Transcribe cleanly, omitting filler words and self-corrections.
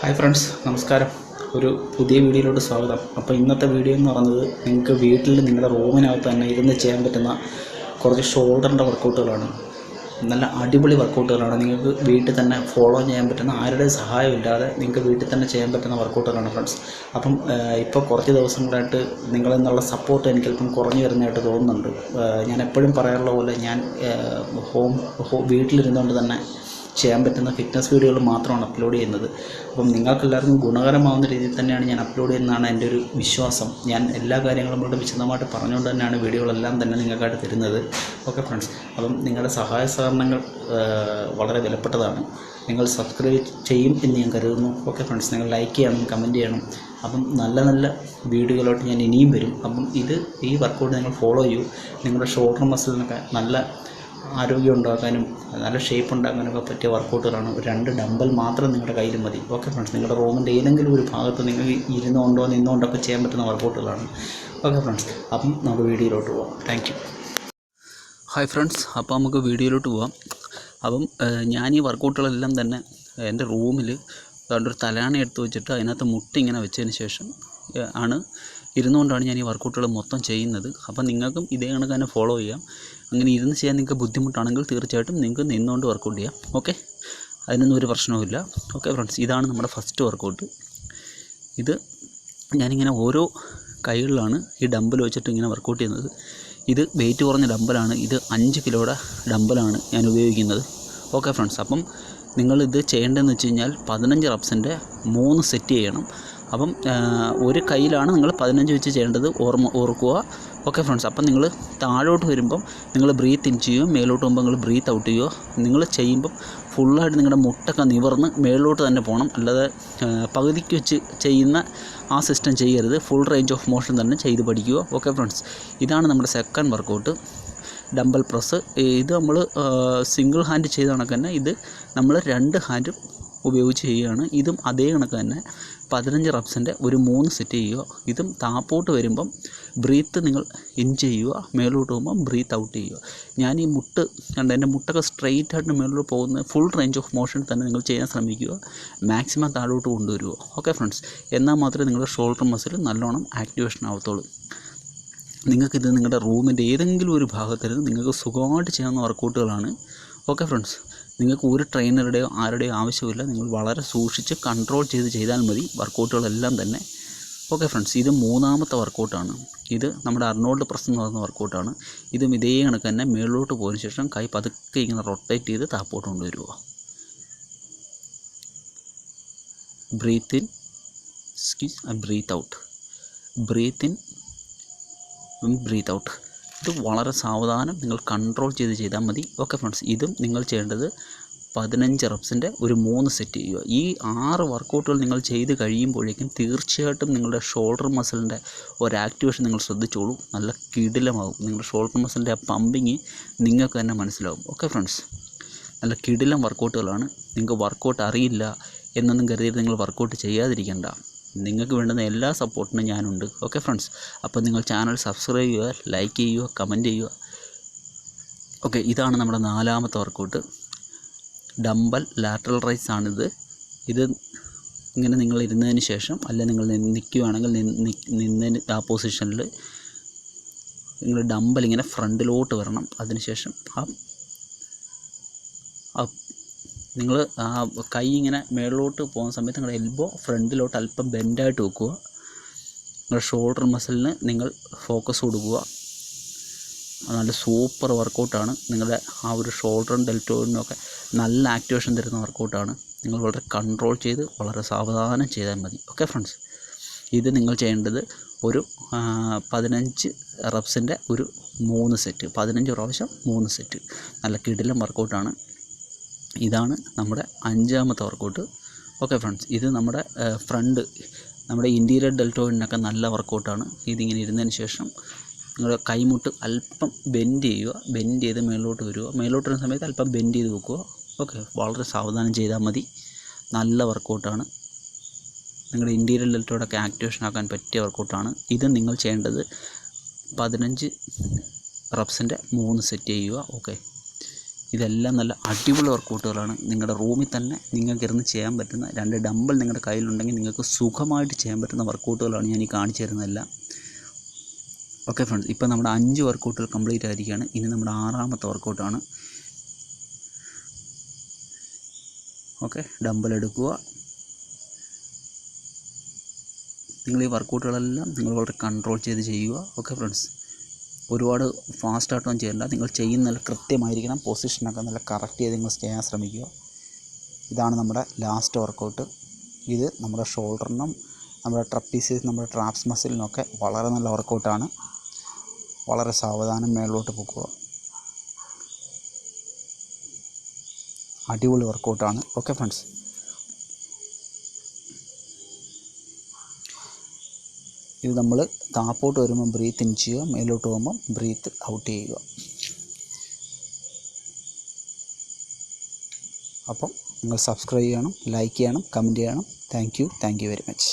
Hi friends, നമസ്കാരം. ഒരു പുതിയ വീഡിയോയിലോട്ട് സ്വാഗതം. അപ്പോൾ ഇന്നത്തെ വീഡിയോ എന്ന് പറയുന്നത് നിങ്ങൾക്ക് വീട്ടിൽ നിങ്ങളുടെ റൂമിനകത്ത് തന്നെ ഇരുന്ന് ചെയ്യാൻ പറ്റുന്ന കുറച്ച് ഷോൾഡറിൻ്റെ വർക്കൗട്ടുകളാണ്. നല്ല അടിപൊളി വർക്കൗട്ടുകളാണ്. നിങ്ങൾക്ക് വീട്ടിൽ തന്നെ ഫോളോ ചെയ്യാൻ പറ്റുന്ന, ആരുടെ സഹായമില്ലാതെ നിങ്ങൾക്ക് വീട്ടിൽ തന്നെ ചെയ്യാൻ പറ്റുന്ന വർക്കൗട്ടുകളാണ് ഫ്രണ്ട്സ്. അപ്പം ഇപ്പോൾ കുറച്ച് ദിവസങ്ങളായിട്ട് നിങ്ങളിൽ നിന്നുള്ള സപ്പോർട്ട് എനിക്കല്പം കുറഞ്ഞു വരുന്നതായിട്ട് തോന്നുന്നുണ്ട്. ഞാൻ എപ്പോഴും പറയാറുള്ള പോലെ ഞാൻ വീട്ടിലിരുന്നുകൊണ്ട് തന്നെ ചെയ്യാൻ പറ്റുന്ന ഫിറ്റ്നസ് വീഡിയോകൾ മാത്രമാണ് അപ്ലോഡ് ചെയ്യുന്നത്. അപ്പം നിങ്ങൾക്കെല്ലാവർക്കും ഗുണകരമാവുന്ന രീതിയിൽ തന്നെയാണ് ഞാൻ അപ്ലോഡ് ചെയ്യുന്നതാണ് എൻ്റെ ഒരു വിശ്വാസം. ഞാൻ എല്ലാ കാര്യങ്ങളും വളരെ വിശദമായിട്ട് പറഞ്ഞുകൊണ്ട് തന്നെയാണ് വീഡിയോകളെല്ലാം തന്നെ നിങ്ങൾക്കായിട്ട് തരുന്നത്. ഓക്കെ ഫ്രണ്ട്സ്, അപ്പം നിങ്ങളുടെ സഹായ സഹകരണങ്ങൾ വളരെ വിലപ്പെട്ടതാണ്. നിങ്ങൾ സബ്സ്ക്രൈബ് ചെയ്യും എന്ന് ഞാൻ കരുതുന്നു. ഓക്കെ ഫ്രണ്ട്സ്, നിങ്ങൾ ലൈക്ക് ചെയ്യണം, കമൻറ്റ് ചെയ്യണം. അപ്പം നല്ല നല്ല വീഡിയോകളോട്ട് ഞാൻ ഇനിയും വരും. അപ്പം ഈ വർക്കൗട്ട് നിങ്ങൾ ഫോളോ ചെയ്യൂ. നിങ്ങളുടെ ഷോൾഡർ മസിലിനൊക്കെ നല്ല ആരോഗ്യം ഉണ്ടാക്കാനും നല്ല ഷേപ്പ് ഉണ്ടാക്കാനൊക്കെ പറ്റിയ വർക്കൗട്ടുകളാണ്. ഒരു 2 ഡമ്പൽ മാത്രം നിങ്ങളുടെ കയ്യിൽ മതി. ഓക്കെ ഫ്രണ്ട്സ്, നിങ്ങളുടെ റൂമിൻ്റെ ഏതെങ്കിലും ഒരു ഭാഗത്ത് നിങ്ങൾക്ക് ഇരുന്നുകൊണ്ടോ നിന്നുകൊണ്ടൊക്കെ ചെയ്യാൻ പറ്റുന്ന വർക്കൗട്ടുകളാണ്. ഓക്കെ ഫ്രണ്ട്സ്, അപ്പം നമുക്ക് വീഡിയോയിലോട്ട് പോകാം. Thank you. ഹായ് ഫ്രണ്ട്സ്, അപ്പോൾ നമുക്ക് വീഡിയോയിലോട്ട് പോകാം. അപ്പം ഞാൻ ഈ വർക്കൗട്ടുകളെല്ലാം തന്നെ എൻ്റെ റൂമിൽ ഒരു തലാണ എടുത്ത് വെച്ചിട്ട് അതിനകത്ത് മുട്ടിങ്ങനെ വെച്ചതിന് ശേഷം ഇരുന്നുകൊണ്ടാണ് ഞാൻ ഈ വർക്കൗട്ടുകൾ മൊത്തം ചെയ്യുന്നത്. അപ്പം നിങ്ങൾക്കും ഇതേ കണക്ക് തന്നെ ഫോളോ ചെയ്യാം. അങ്ങനെ ഇരുന്ന് ചെയ്യാൻ നിങ്ങൾക്ക് ബുദ്ധിമുട്ടാണെങ്കിൽ തീർച്ചയായിട്ടും നിങ്ങൾക്ക് നിന്നുകൊണ്ട് വർക്കൗട്ട് ചെയ്യാം. ഓക്കെ, അതിനൊന്നും ഒരു പ്രശ്നവുമില്ല. ഓക്കെ ഫ്രണ്ട്സ്, ഇതാണ് നമ്മുടെ ഫസ്റ്റ് വർക്കൗട്ട്. ഇത് ഞാനിങ്ങനെ ഓരോ കൈകളിലാണ് ഈ ഡമ്പൽ വെച്ചിട്ട് ഇങ്ങനെ വർക്കൗട്ട് ചെയ്യുന്നത്. ഇത് വെയിറ്റ് കുറഞ്ഞ ഡമ്പലാണ്. ഇത് 5 കിലോയുടെ ഡമ്പലാണ് ഞാൻ ഉപയോഗിക്കുന്നത്. ഓക്കെ ഫ്രണ്ട്സ്, അപ്പം നിങ്ങളിത് ചെയ്യേണ്ടതെന്ന് വെച്ച് കഴിഞ്ഞാൽ 15 റെപ്സിൻ്റെ 3 സെറ്റ് ചെയ്യണം. അപ്പം ഒരു കയ്യിലാണ് നിങ്ങൾ 15 വെച്ച് ചെയ്യേണ്ടത്, ഓർക്കുക. ഓക്കെ ഫ്രണ്ട്സ്, അപ്പം നിങ്ങൾ താഴോട്ട് വരുമ്പം നിങ്ങൾ ബ്രീത്ത് ഇൻ ചെയ്യുകയോ മേലോട്ട് പോകുമ്പോൾ നിങ്ങൾ ബ്രീത്ത് ഔട്ട് ചെയ്യുകയോ. നിങ്ങൾ ചെയ്യുമ്പം ഫുള്ളായിട്ട് നിങ്ങളുടെ മുട്ടൊക്കെ നിവർന്ന് മേലോട്ട് തന്നെ പോകണം. അല്ലാതെ പകുതിക്ക് വെച്ച് ചെയ്യുന്ന ആ സിസ്റ്റം ചെയ്യരുത്. ഫുൾ റേഞ്ച് ഓഫ് മോഷൻ തന്നെ ചെയ്ത് പഠിക്കുക. ഓക്കെ ഫ്രണ്ട്സ്, ഇതാണ് നമ്മുടെ സെക്കൻഡ് വർക്കൗട്ട്, ഡമ്പൽ പ്രസ്. ഇത് നമ്മൾ സിംഗിൾ ഹാൻഡ് ചെയ്ത കണക്ക് തന്നെ ഇത് നമ്മൾ 2 ഹാൻഡും ഉപയോഗിച്ച് ചെയ്യുകയാണ്. ഇതും അതേ കണക്ക് തന്നെ 15 റെപ്സിൻ്റെ ഒരു 3 സെറ്റ് ചെയ്യുക. ഇതും താപ്പോട്ട് വരുമ്പം ബ്രീത്ത് നിങ്ങൾ ഇൻ ചെയ്യുക, മേലോട്ട് പോകുമ്പം ബ്രീത്ത് ഔട്ട് ചെയ്യുക. ഞാൻ ഈ മുട്ട് എൻ്റെ മുട്ടൊക്കെ സ്ട്രെയിറ്റ് ആയിട്ട് മേലോട്ട് പോകുന്ന ഫുൾ റേഞ്ച് ഓഫ് മോഷൻ തന്നെ നിങ്ങൾ ചെയ്യാൻ ശ്രമിക്കുക. മാക്സിമം താഴോട്ട് കൊണ്ടുവരിക. ഓക്കെ ഫ്രണ്ട്സ്, എന്നാൽ മാത്രമേ നിങ്ങളുടെ ഷോൾഡർ മസിൽ നല്ലോണം ആക്ടിവേഷൻ ആവത്തുള്ളൂ. നിങ്ങൾക്കിത് നിങ്ങളുടെ റൂമിൻ്റെ ഏതെങ്കിലും ഒരു ഭാഗത്തിരുന്ന് നിങ്ങൾക്ക് സുഖമായിട്ട് ചെയ്യാവുന്ന വർക്കൗട്ടുകളാണ്. ഓക്കെ ഫ്രണ്ട്സ്, നിങ്ങൾക്ക് ഒരു ട്രെയിനറുടെയോ ആരുടെയോ ആവശ്യമില്ല. നിങ്ങൾ വളരെ സൂക്ഷിച്ച് കൺട്രോൾ ചെയ്താൽ മതി വർക്കൗട്ടുകളെല്ലാം തന്നെ. ഓക്കെ ഫ്രണ്ട്സ്, ഇത് 3ാമത്തെ വർക്കൗട്ടാണ്. ഇത് നമ്മുടെ അർണോൾഡ് പ്രസ് എന്ന് പറയുന്ന വർക്കൗട്ടാണ്. ഇതും ഇതേ കണക്ക് തന്നെ മേളിലോട്ട് പോയതിന് ശേഷം കൈ പതുക്കെ ഇങ്ങനെ റൊട്ടേറ്റ് ചെയ്ത് താപ്പോട്ട് കൊണ്ടുവരിക. Breathe in, breathe out, breathe in, breathe out. ഇത് വളരെ സാവധാനം നിങ്ങൾ കൺട്രോൾ ചെയ്താൽ മതി. ഓക്കെ ഫ്രണ്ട്സ്, ഇതും നിങ്ങൾ ചെയ്യേണ്ടത് 15 റെപ്സിൻ്റെ ഒരു 3 സെറ്റ് ചെയ്യുക. ഈ 6 വർക്കൗട്ടുകൾ നിങ്ങൾ ചെയ്ത് കഴിയുമ്പോഴേക്കും തീർച്ചയായിട്ടും നിങ്ങളുടെ ഷോൾഡർ മസിലിൻ്റെ ഒരു ആക്ടിവേഷൻ നിങ്ങൾ ശ്രദ്ധിച്ചോളൂ. നല്ല കിടിലമാകും. നിങ്ങളുടെ ഷോൾഡർ മസിലിൻ്റെ ആ പമ്പിങ് നിങ്ങൾക്ക് തന്നെ മനസ്സിലാവും. ഓക്കെ ഫ്രണ്ട്സ്, നല്ല കിടിലം വർക്കൗട്ടുകളാണ്. നിങ്ങൾക്ക് വർക്കൗട്ട് അറിയില്ല എന്നൊന്നും കരുതിയിട്ട് നിങ്ങൾ വർക്കൗട്ട് ചെയ്യാതിരിക്കേണ്ട. നിങ്ങൾക്ക് വേണ്ടുന്ന എല്ലാ സപ്പോർട്ടിനും ഞാനുണ്ട്. ഓക്കെ ഫ്രണ്ട്സ്, അപ്പോൾ നിങ്ങൾ ചാനൽ സബ്സ്ക്രൈബ് ചെയ്യുക, ലൈക്ക് ചെയ്യുക, കമൻറ്റ് ചെയ്യുക. ഓക്കെ, ഇതാണ് നമ്മുടെ 4ാമത്തെ വർക്കൗട്ട്, ഡമ്പൽ ലാറ്ററൽ റൈസ് ആണിത്. ഇത് ഇങ്ങനെ നിങ്ങൾ ഇരുന്നതിന് ശേഷം, അല്ല നിങ്ങൾ നിൽക്കുകയാണെങ്കിൽ നിന്നതിന് ആ പൊസിഷനിൽ നിങ്ങൾ ഡമ്പൽ ഇങ്ങനെ ഫ്രണ്ടിലോട്ട് വരണം. അതിനുശേഷം നിങ്ങൾ ആ കൈ ഇങ്ങനെ മേളിലോട്ട് പോകുന്ന സമയത്ത് നിങ്ങളുടെ എൽബോ ഫ്രണ്ടിലോട്ട് അല്പം ബെൻഡായിട്ട് വെക്കുക. നിങ്ങളുടെ ഷോൾഡർ മസിലിന് നിങ്ങൾ ഫോക്കസ് കൊടുക്കുക. നല്ല സൂപ്പർ വർക്കൗട്ടാണ്. നിങ്ങളുടെ ആ ഒരു ഷോൾഡറും ഡെൽറ്റോയിനൊക്കെ നല്ല ആക്ടിവേഷൻ തരുന്ന വർക്കൗട്ടാണ്. നിങ്ങൾ വളരെ കൺട്രോൾ ചെയ്ത് വളരെ സാവധാനം ചെയ്താൽ മതി. ഓക്കെ ഫ്രണ്ട്സ്, ഇത് നിങ്ങൾ ചെയ്യേണ്ടത് ഒരു 15 റെപ്സിൻ്റെ ഒരു 3 സെറ്റ്, 15 പ്രാവശ്യം 3 സെറ്റ്. നല്ല കിടിലം വർക്കൗട്ടാണ്. ഇതാണ് നമ്മുടെ 5ാമത്തെ വർക്കൗട്ട്. ഓക്കെ ഫ്രണ്ട്സ്, ഇത് നമ്മുടെ നമ്മുടെ ഇൻറ്റീരിയർ ഡെൽറ്റോയിഡിനൊക്കെ നല്ല വർക്കൗട്ടാണ്. ഇതിങ്ങനെ ഇരുന്നതിന് ശേഷം നിങ്ങളുടെ കൈമുട്ട് അല്പം ബെൻഡ് ചെയ്യുക. ബെൻഡ് ചെയ്ത് മേലോട്ട് വരിക. മേലോട്ട് വരുന്ന സമയത്ത് അല്പം ബെൻഡ് ചെയ്ത് വെക്കുക. ഓക്കെ, വളരെ സാവധാനം ചെയ്താൽ മതി. നല്ല വർക്കൗട്ടാണ്. നിങ്ങളുടെ ഇൻറ്റീരിയർ ഡെൽറ്റോയിഡൊക്കെ ആക്ടിവേഷൻ ആക്കാൻ പറ്റിയ വർക്കൗട്ടാണ്. ഇത് നിങ്ങൾ ചെയ്യേണ്ടത് 15 റെപ്സിൻ്റെ 3 സെറ്റ് ചെയ്യുക. ഓക്കെ, ഇതെല്ലാം നല്ല അടിപൊളി വർക്കൗട്ടുകളാണ്. നിങ്ങളുടെ റൂമിൽ തന്നെ നിങ്ങൾക്കിരുന്ന് ചെയ്യാൻ പറ്റുന്ന 2 ഡംബൽ നിങ്ങളുടെ കയ്യിലുണ്ടെങ്കിൽ നിങ്ങൾക്ക് സുഖമായിട്ട് ചെയ്യാൻ പറ്റുന്ന വർക്കൗട്ടുകളാണ് ഞാൻ ഈ കാണിച്ചു തരുന്നതെല്ലാം. ഓക്കെ ഫ്രണ്ട്സ്, ഇപ്പോൾ നമ്മുടെ 5 വർക്കൗട്ടുകൾ കംപ്ലീറ്റ് ആയിരിക്കുകയാണ്. ഇനി നമ്മുടെ 6ാമത്തെ വർക്കൗട്ടാണ്. ഓക്കെ, ഡംബൽ എടുക്കുക. നിങ്ങൾ ഈ വർക്കൗട്ടുകളെല്ലാം നിങ്ങൾ വളരെ കൺട്രോൾ ചെയ്ത് ചെയ്യുക. ഓക്കെ ഫ്രണ്ട്സ്, ഒരുപാട് ഫാസ്റ്റായിട്ടൊന്നും ചെയ്യേണ്ട. നിങ്ങൾ ചെയ്യുന്ന കൃത്യമായിരിക്കണം. പൊസിഷനൊക്കെ നല്ല കറക്റ്റ് ചെയ്ത് നിങ്ങൾ ചെയ്യാൻ ശ്രമിക്കുക. ഇതാണ് നമ്മുടെ ലാസ്റ്റ് വർക്കൗട്ട്. ഇത് നമ്മുടെ ഷോൾഡറിനും നമ്മുടെ ട്രപ്പീസിയസ്, നമ്മുടെ ട്രാപ്സ് മസിലിനൊക്കെ വളരെ നല്ല വർക്കൗട്ടാണ്. വളരെ സാവധാനം മേളിലോട്ട് പൊക്കുക. അടിപൊളി വർക്കൗട്ടാണ്. ഓക്കെ ഫ്രണ്ട്സ്, ഇത് നമ്മൾ താപ്പോട്ട് വരുമ്പോൾ ബ്രീത്ത് ഇൻ ചെയ്യുക, മേലോട്ട് പോകുമ്പോൾ ബ്രീത്ത് ഔട്ട് ചെയ്യുക. അപ്പം നിങ്ങൾ സബ്സ്ക്രൈബ് ചെയ്യണം, ലൈക്ക് ചെയ്യണം, കമൻറ്റ് ചെയ്യണം. Thank you very much.